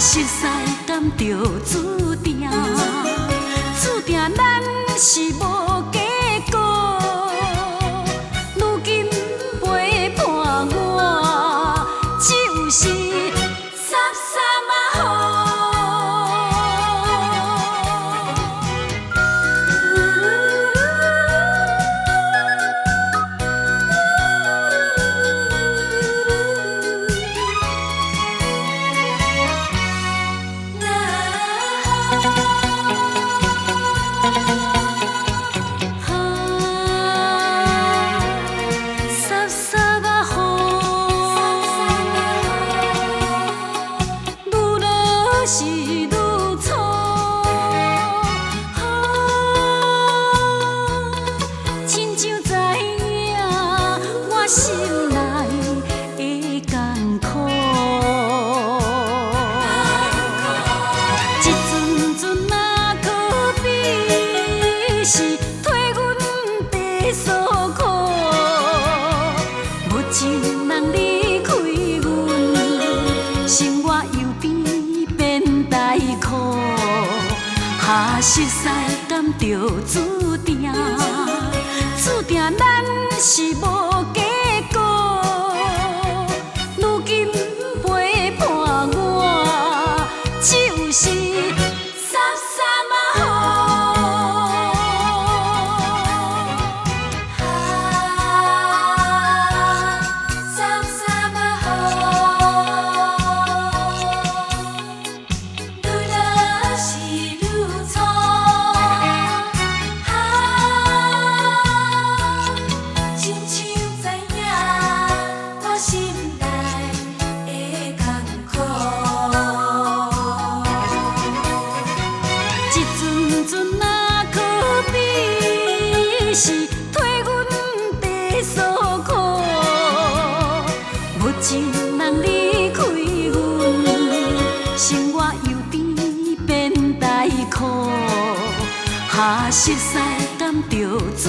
熟悉敢着注定，注定咱是无结果。如今陪伴我，只有是傻傻嘛是愈错，亲像知影我心内的艰苦。一阵阵哪可比是替阮地所苦，无情人离开阮，生活又变大苦，熟悉敢着注定，注定咱是无结果。如今陪伴我，只有是傻傻嘛傻傻嘛是替阮地所苦，无情人离开阮，生活又变大苦，熟悉敢着注